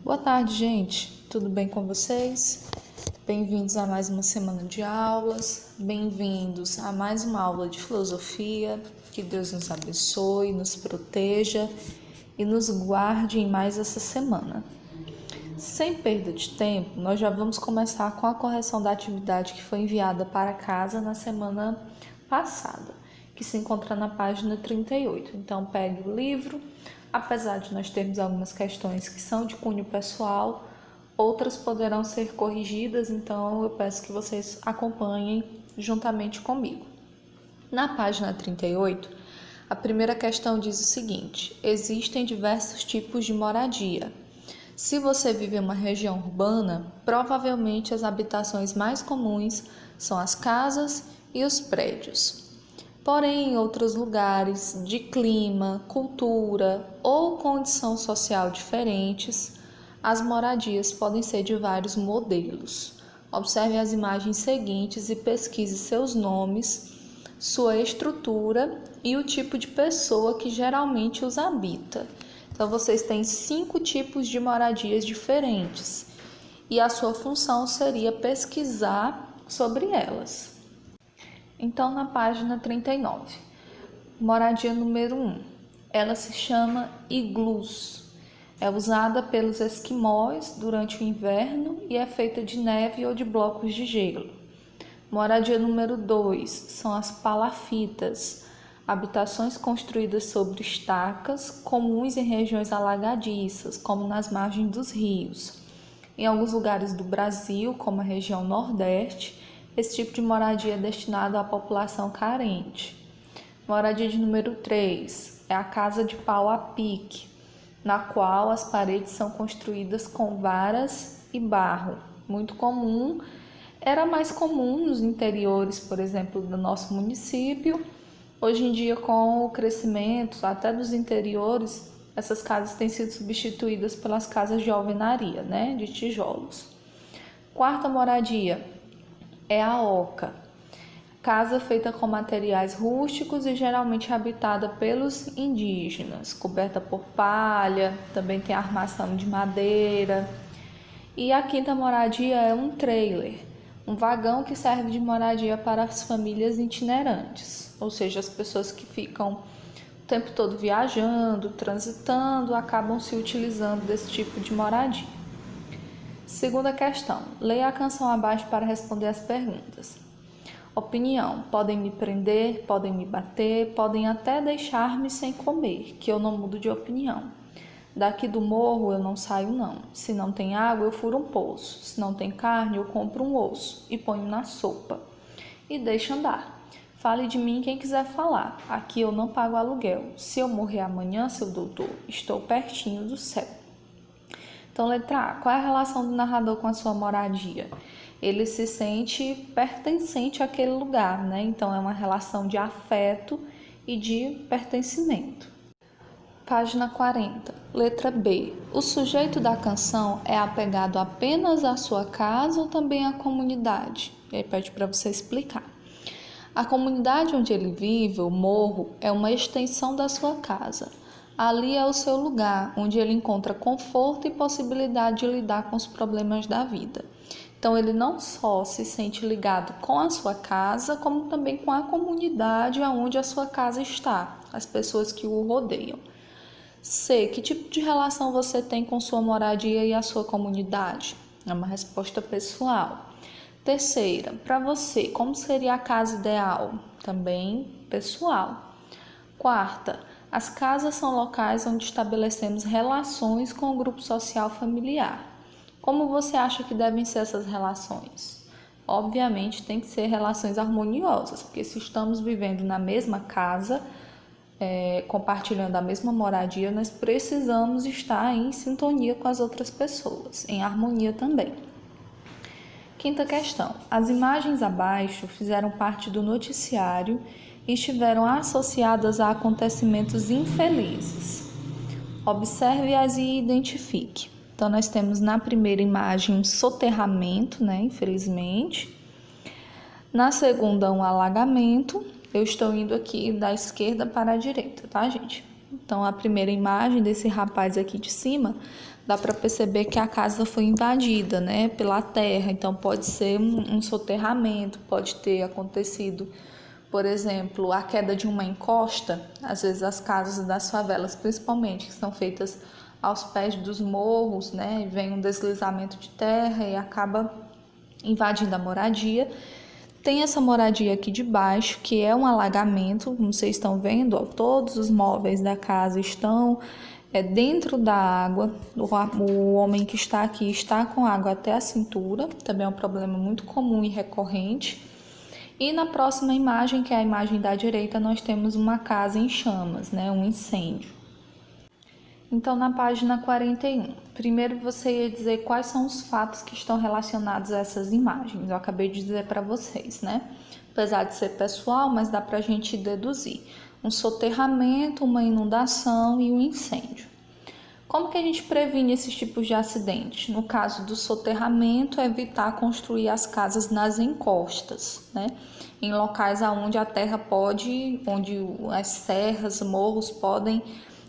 Boa tarde, gente. Tudo bem com vocês? Bem-vindos a mais uma semana de aulas. Bem-vindos a mais uma aula de filosofia. Que Deus nos abençoe, nos proteja e nos guarde em mais essa semana. Sem perda de tempo, nós já vamos começar com a correção da atividade que foi enviada para casa na semana passada, que se encontra na página 38. Então, pegue o livro. Apesar de nós termos algumas questões que são de cunho pessoal, outras poderão ser corrigidas, então eu peço que vocês acompanhem juntamente comigo. Na página 38, a primeira questão diz o seguinte: existem diversos tipos de moradia. Se você vive em uma região urbana, provavelmente as habitações mais comuns são as casas e os prédios. Porém, em outros lugares de clima, cultura ou condição social diferentes, as moradias podem ser de vários modelos. Observe as imagens seguintes e pesquise seus nomes, sua estrutura e o tipo de pessoa que geralmente os habita. Então, vocês têm 5 tipos de moradias diferentes e a sua função seria pesquisar sobre elas. Então, na página 39, moradia número 1, ela se chama iglus. É usada pelos esquimós durante o inverno e é feita de neve ou de blocos de gelo. Moradia número 2 são as palafitas, habitações construídas sobre estacas, comuns em regiões alagadiças, como nas margens dos rios. Em alguns lugares do Brasil, como a região Nordeste, esse tipo de moradia é destinado à população carente. Moradia de número 3 é a casa de pau a pique, na qual as paredes são construídas com varas e barro. Muito comum, era mais comum nos interiores, por exemplo, do nosso município. Hoje em dia, com o crescimento até dos interiores, essas casas têm sido substituídas pelas casas de alvenaria, de tijolos. Quarta moradia é a oca, casa feita com materiais rústicos e geralmente habitada pelos indígenas, coberta por palha, também tem armação de madeira. E a quinta moradia é um trailer, um vagão que serve de moradia para as famílias itinerantes, ou seja, as pessoas que ficam o tempo todo viajando, transitando, acabam se utilizando desse tipo de moradia. Segunda questão. Leia a canção abaixo para responder as perguntas. Opinião. Podem me prender, podem me bater, podem até deixar-me sem comer, que eu não mudo de opinião. Daqui do morro eu não saio não. Se não tem água, eu furo um poço. Se não tem carne, eu compro um osso e ponho na sopa. E deixo andar. Fale de mim quem quiser falar. Aqui eu não pago aluguel. Se eu morrer amanhã, seu doutor, estou pertinho do céu. Então, letra A, qual é a relação do narrador com a sua moradia? Ele se sente pertencente àquele lugar, Então, é uma relação de afeto e de pertencimento. Página 40, letra B. O sujeito da canção é apegado apenas à sua casa ou também à comunidade? Ele pede para você explicar. A comunidade onde ele vive, o morro, é uma extensão da sua casa. Ali é o seu lugar, onde ele encontra conforto e possibilidade de lidar com os problemas da vida. Então, ele não só se sente ligado com a sua casa, como também com a comunidade onde a sua casa está, as pessoas que o rodeiam. C. Que tipo de relação você tem com sua moradia e a sua comunidade? É uma resposta pessoal. Terceira, para você, como seria a casa ideal? Também pessoal. Quarta, as casas são locais onde estabelecemos relações com o grupo social familiar. Como você acha que devem ser essas relações? Obviamente, tem que ser relações harmoniosas, porque se estamos vivendo na mesma casa, compartilhando a mesma moradia, nós precisamos estar em sintonia com as outras pessoas, em harmonia também. Quinta questão. As imagens abaixo fizeram parte do noticiário e estiveram associadas a acontecimentos infelizes. Observe-as e identifique. Então, nós temos na primeira imagem um soterramento, infelizmente. Na segunda, um alagamento. Eu estou indo aqui da esquerda para a direita, tá, gente? Então, a primeira imagem desse rapaz aqui de cima dá para perceber que a casa foi invadida, né, pela terra. Então pode ser um soterramento, pode ter acontecido, por exemplo, a queda de uma encosta. Às vezes as casas das favelas, principalmente, que são feitas aos pés dos morros, né, vem um deslizamento de terra e acaba invadindo a moradia. Tem essa moradia aqui de baixo, que é um alagamento, como vocês estão vendo, ó, todos os móveis da casa estão dentro da água. O homem que está aqui está com água até a cintura, também é um problema muito comum e recorrente. E na próxima imagem, que é a imagem da direita, nós temos uma casa em chamas, né, um incêndio. Então, na página 41, primeiro você ia dizer quais são os fatos que estão relacionados a essas imagens. Eu acabei de dizer para vocês, né? Apesar de ser pessoal, mas dá para a gente deduzir. Um soterramento, uma inundação e um incêndio. Como que a gente previne esses tipos de acidentes? No caso do soterramento, é evitar construir as casas nas encostas, né? Em locais onde a terra pode, onde as serras, morros podem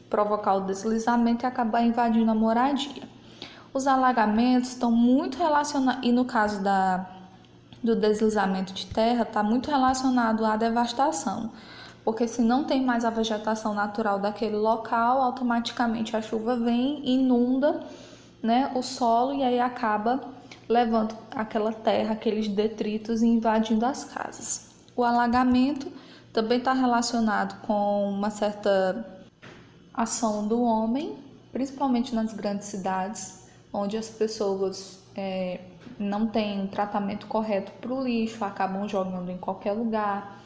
provocar o deslizamento e acabar invadindo a moradia. Os alagamentos estão muito relacionados, e no caso do deslizamento de terra, está muito relacionado à devastação, porque se não tem mais a vegetação natural daquele local, automaticamente a chuva vem, inunda, né, o solo e aí acaba levando aquela terra, aqueles detritos e invadindo as casas. O alagamento também está relacionado com uma certa ação do homem, principalmente nas grandes cidades, onde as pessoas não têm um tratamento correto para o lixo, acabam jogando em qualquer lugar.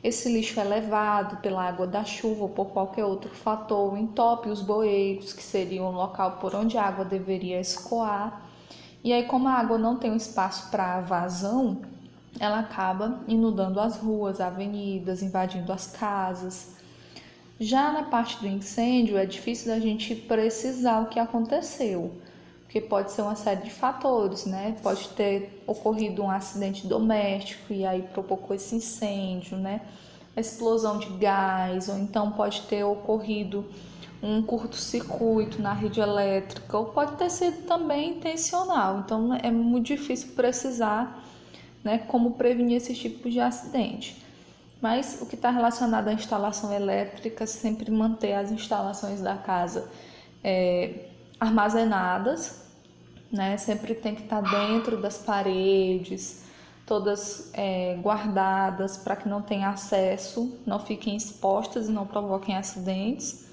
Esse lixo é levado pela água da chuva ou por qualquer outro fator, entope os bueiros, que seria um local por onde a água deveria escoar. E aí, como a água não tem um espaço para vazão, ela acaba inundando as ruas, avenidas, invadindo as casas. Já na parte do incêndio, é difícil da gente precisar o que aconteceu, porque pode ser uma série de fatores, né? Pode ter ocorrido um acidente doméstico e aí provocou esse incêndio, né? A explosão de gás, ou então pode ter ocorrido um curto-circuito na rede elétrica, ou pode ter sido também intencional. Então é muito difícil precisar, né, como prevenir esses tipos de acidente. Mas o que está relacionado à instalação elétrica, sempre manter as instalações da casa armazenadas, né? Sempre tem que estar dentro das paredes, todas guardadas para que não tenha acesso, não fiquem expostas e não provoquem acidentes.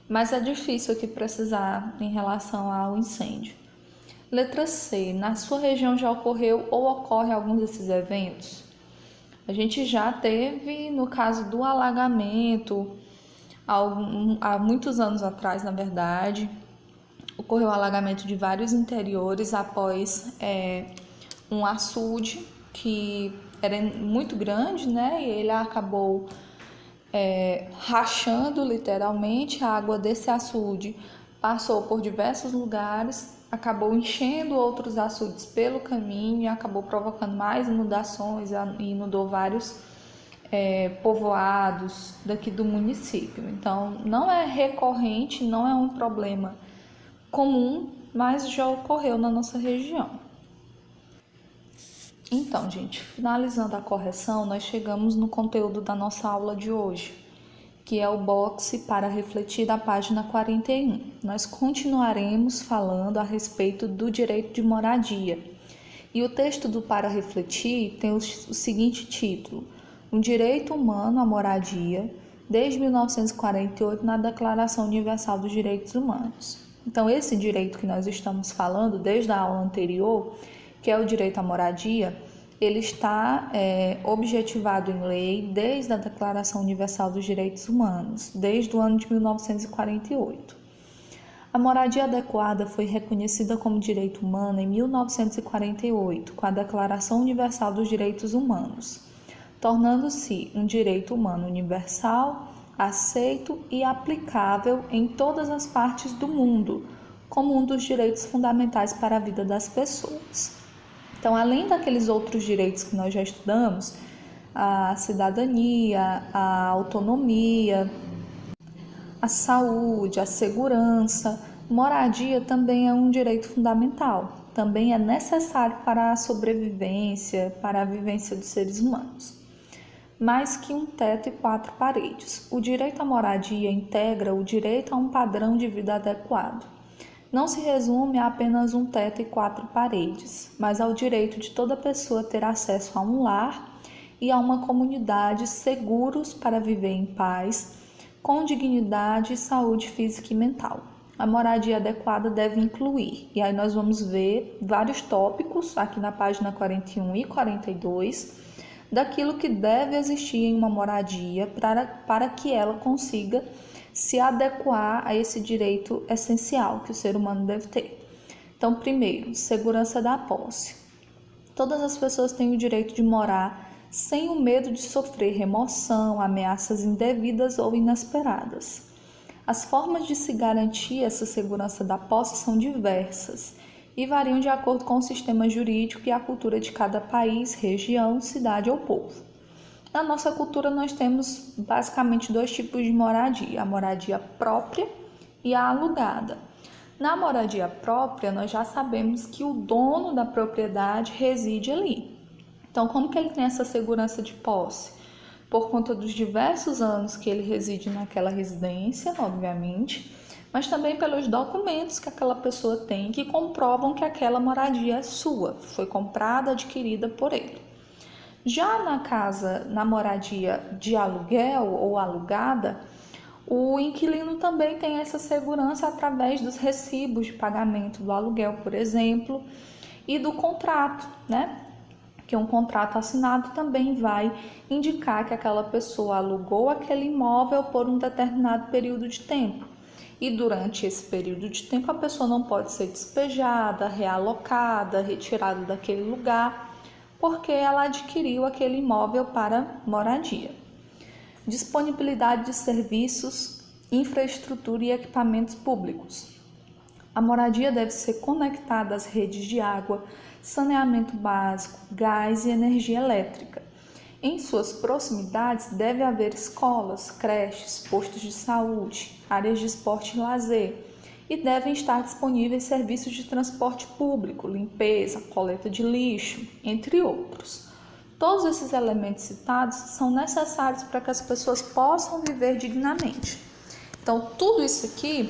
Mas é difícil aqui precisar em relação ao incêndio. Letra C. Na sua região já ocorreu ou ocorre algum desses eventos? A gente já teve, no caso do alagamento, há muitos anos atrás, na verdade, ocorreu o alagamento de vários interiores após um açude que era muito grande, né? E ele acabou rachando literalmente. A água desse açude passou por diversos lugares, acabou enchendo outros açudes pelo caminho e acabou provocando mais inundações e inundou vários povoados daqui do município. Então, não é recorrente, não é um problema comum, mas já ocorreu na nossa região. Então, gente, finalizando a correção, nós chegamos no conteúdo da nossa aula de hoje, que é o boxe para refletir da página 41. Nós continuaremos falando a respeito do direito de moradia. E o texto do Para Refletir tem o seguinte título: Um direito humano à moradia, desde 1948, na Declaração Universal dos Direitos Humanos. Então, esse direito que nós estamos falando desde a aula anterior, que é o direito à moradia, ele está objetivado em lei desde a Declaração Universal dos Direitos Humanos, desde o ano de 1948. A moradia adequada foi reconhecida como direito humano em 1948, com a Declaração Universal dos Direitos Humanos, tornando-se um direito humano universal, aceito e aplicável em todas as partes do mundo, como um dos direitos fundamentais para a vida das pessoas. Então, além daqueles outros direitos que nós já estudamos, a cidadania, a autonomia, a saúde, a segurança, Moradia também é um direito fundamental, também é necessário para a sobrevivência, para a vivência dos seres humanos. Mais que um teto e quatro paredes, o direito à moradia integra o direito a um padrão de vida adequado. Não se resume a apenas um teto e quatro paredes, mas ao direito de toda pessoa ter acesso a um lar e a uma comunidade seguros para viver em paz, com dignidade e saúde física e mental. A moradia adequada deve incluir, e aí nós vamos ver vários tópicos aqui na página 41 e 42, daquilo que deve existir em uma moradia para que ela consiga se adequar a esse direito essencial que o ser humano deve ter. Então, primeiro, segurança da posse. Todas as pessoas têm o direito de morar sem o medo de sofrer remoção, ameaças indevidas ou inesperadas. As formas de se garantir essa segurança da posse são diversas e variam de acordo com o sistema jurídico e a cultura de cada país, região, cidade ou povo. Na nossa cultura nós temos basicamente dois tipos de moradia, a moradia própria e a alugada. Na moradia própria nós já sabemos que o dono da propriedade reside ali. Então como que ele tem essa segurança de posse? Por conta dos diversos anos que ele reside naquela residência, obviamente, mas também pelos documentos que aquela pessoa tem que comprovam que aquela moradia é sua, foi comprada, adquirida por ele. Já na moradia de aluguel ou alugada, o inquilino também tem essa segurança através dos recibos de pagamento do aluguel, por exemplo, e do contrato, né? Que um contrato assinado também vai indicar que aquela pessoa alugou aquele imóvel por um determinado período de tempo. E durante esse período de tempo a pessoa não pode ser despejada, realocada, retirada daquele lugar, porque ela adquiriu aquele imóvel para moradia. Disponibilidade de serviços, infraestrutura e equipamentos públicos. A moradia deve ser conectada às redes de água, saneamento básico, gás e energia elétrica. Em suas proximidades deve haver escolas, creches, postos de saúde, áreas de esporte e lazer, e devem estar disponíveis serviços de transporte público, limpeza, coleta de lixo, entre outros. Todos esses elementos citados são necessários para que as pessoas possam viver dignamente. Então, tudo isso aqui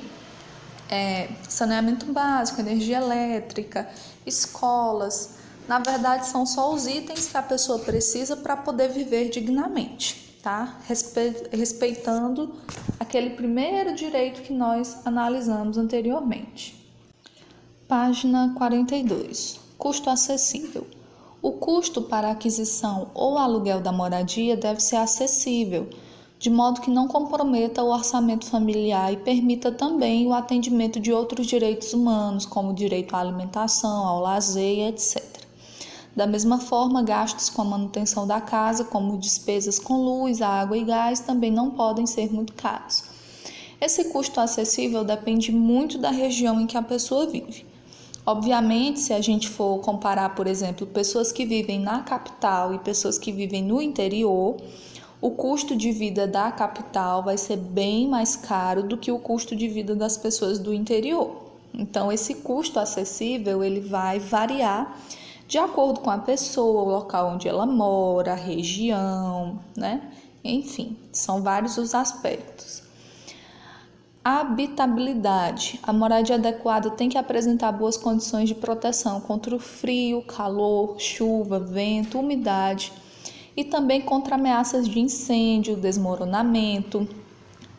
saneamento básico, energia elétrica, escolas, na verdade são só os itens que a pessoa precisa para poder viver dignamente, tá? Respeitando aquele primeiro direito que nós analisamos anteriormente. Página 42. Custo acessível. O custo para a aquisição ou aluguel da moradia deve ser acessível, de modo que não comprometa o orçamento familiar e permita também o atendimento de outros direitos humanos, como o direito à alimentação, ao lazer, etc. Da mesma forma, gastos com a manutenção da casa, como despesas com luz, água e gás, também não podem ser muito caros. Esse custo acessível depende muito da região em que a pessoa vive. Obviamente, se a gente for comparar, por exemplo, pessoas que vivem na capital e pessoas que vivem no interior, o custo de vida da capital vai ser bem mais caro do que o custo de vida das pessoas do interior. Então, esse custo acessível ele vai variar de acordo com a pessoa, o local onde ela mora, a região, né? Enfim, são vários os aspectos. Habitabilidade. A moradia adequada tem que apresentar boas condições de proteção contra o frio, calor, chuva, vento, umidade, e também contra ameaças de incêndio, desmoronamento,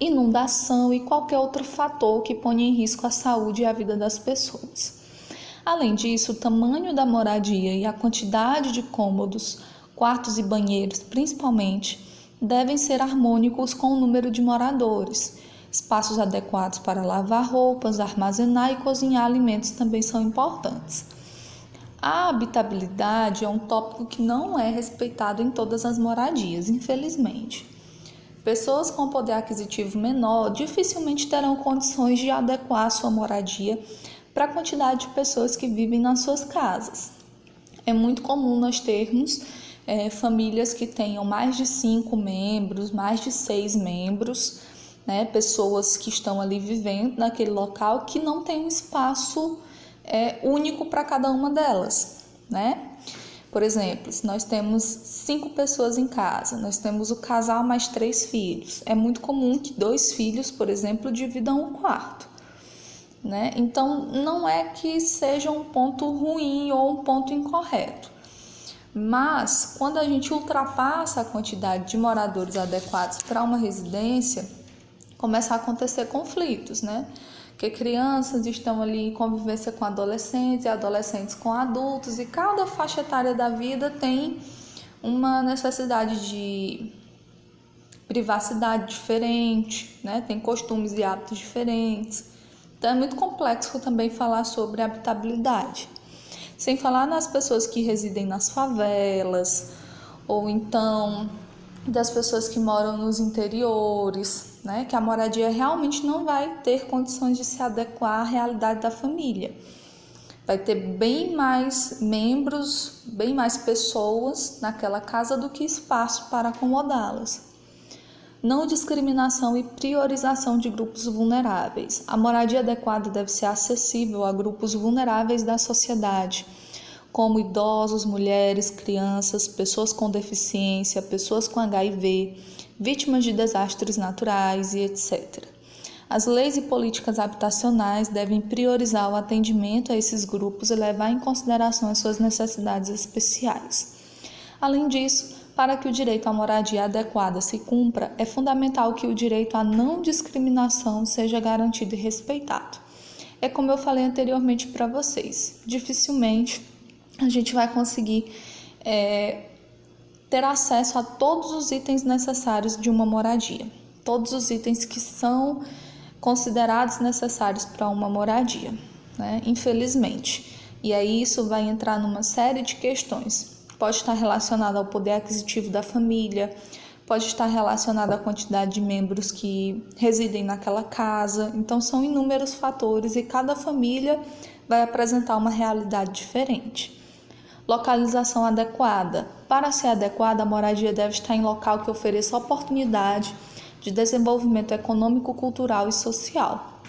inundação e qualquer outro fator que ponha em risco a saúde e a vida das pessoas. Além disso, o tamanho da moradia e a quantidade de cômodos, quartos e banheiros, principalmente, devem ser harmônicos com o número de moradores. Espaços adequados para lavar roupas, armazenar e cozinhar alimentos também são importantes. A habitabilidade é um tópico que não é respeitado em todas as moradias, infelizmente. Pessoas com poder aquisitivo menor dificilmente terão condições de adequar sua moradia para a quantidade de pessoas que vivem nas suas casas. É muito comum nós termos famílias que tenham mais de 5 membros, mais de 6 membros, né? Pessoas que estão ali vivendo naquele local que não tem um espaço único para cada uma delas, né? Por exemplo, se nós temos 5 pessoas em casa, nós temos o casal mais 3 filhos. É muito comum que 2 filhos, por exemplo, dividam um quarto, né? Então, não é que seja um ponto ruim ou um ponto incorreto. Mas, quando a gente ultrapassa a quantidade de moradores adequados para uma residência, começa a acontecer conflitos, né? Porque crianças estão ali em convivência com adolescentes e adolescentes com adultos, e cada faixa etária da vida tem uma necessidade de privacidade diferente, né? Tem costumes e hábitos diferentes. Então é muito complexo também falar sobre habitabilidade. Sem falar nas pessoas que residem nas favelas, ou então das pessoas que moram nos interiores, né? Que a moradia realmente não vai ter condições de se adequar à realidade da família. Vai ter bem mais membros, bem mais pessoas naquela casa do que espaço para acomodá-las. Não discriminação e priorização de grupos vulneráveis. A moradia adequada deve ser acessível a grupos vulneráveis da sociedade, como idosos, mulheres, crianças, pessoas com deficiência, pessoas com HIV, vítimas de desastres naturais e etc. As leis e políticas habitacionais devem priorizar o atendimento a esses grupos e levar em consideração as suas necessidades especiais. Além disso, para que o direito à moradia adequada se cumpra, é fundamental que o direito à não discriminação seja garantido e respeitado. É como eu falei anteriormente para vocês, dificilmente a gente vai conseguir ter acesso a todos os itens necessários de uma moradia, todos os itens que são considerados necessários para uma moradia, né? Infelizmente. E aí isso vai entrar numa série de questões. Pode estar relacionado ao poder aquisitivo da família, pode estar relacionado à quantidade de membros que residem naquela casa. Então são inúmeros fatores e cada família vai apresentar uma realidade diferente. Localização adequada. Para ser adequada, a moradia deve estar em local que ofereça oportunidade de desenvolvimento econômico, cultural e social.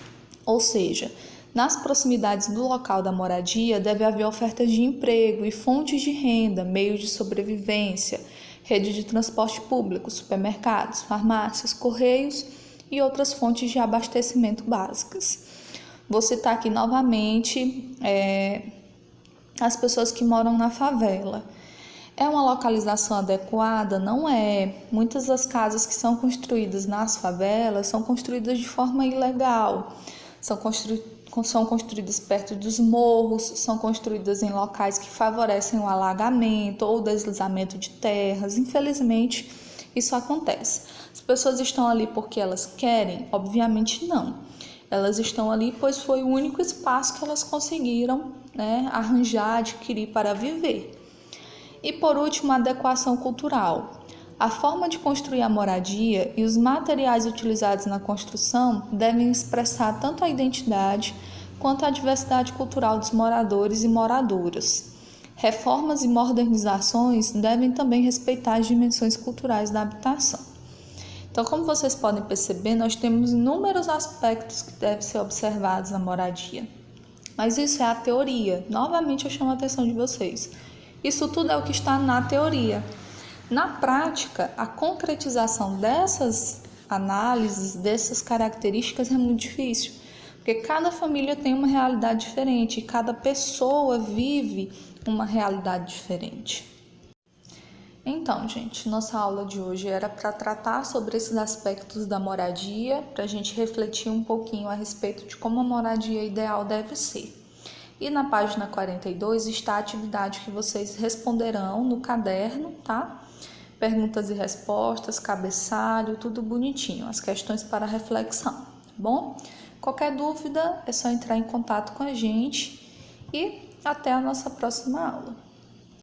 Ou seja, nas proximidades do local da moradia deve haver ofertas de emprego e fontes de renda, meios de sobrevivência, rede de transporte público, supermercados, farmácias, correios e outras fontes de abastecimento básicas. Vou citar aqui novamente as pessoas que moram na favela. É uma localização adequada? Não é. Muitas das casas que são construídas nas favelas são construídas de forma ilegal. São construídas perto dos morros, são construídas em locais que favorecem o alagamento ou deslizamento de terras. Infelizmente, isso acontece. As pessoas estão ali porque elas querem? Obviamente não. Elas estão ali pois foi o único espaço que elas conseguiram, arranjar, adquirir para viver. E por último, a adequação cultural. A forma de construir a moradia e os materiais utilizados na construção devem expressar tanto a identidade quanto a diversidade cultural dos moradores e moradoras. Reformas e modernizações devem também respeitar as dimensões culturais da habitação. Então, como vocês podem perceber, nós temos inúmeros aspectos que devem ser observados na moradia. Mas isso é a teoria. Novamente eu chamo a atenção de vocês. Isso tudo é o que está na teoria. Na prática, a concretização dessas análises, dessas características é muito difícil, porque cada família tem uma realidade diferente, cada pessoa vive uma realidade diferente. Então, gente, nossa aula de hoje era para tratar sobre esses aspectos da moradia, para a gente refletir um pouquinho a respeito de como a moradia ideal deve ser. E na página 42 está a atividade que vocês responderão no caderno, tá? Perguntas e respostas, cabeçalho, tudo bonitinho, as questões para reflexão, tá bom? Qualquer dúvida é só entrar em contato com a gente e até a nossa próxima aula.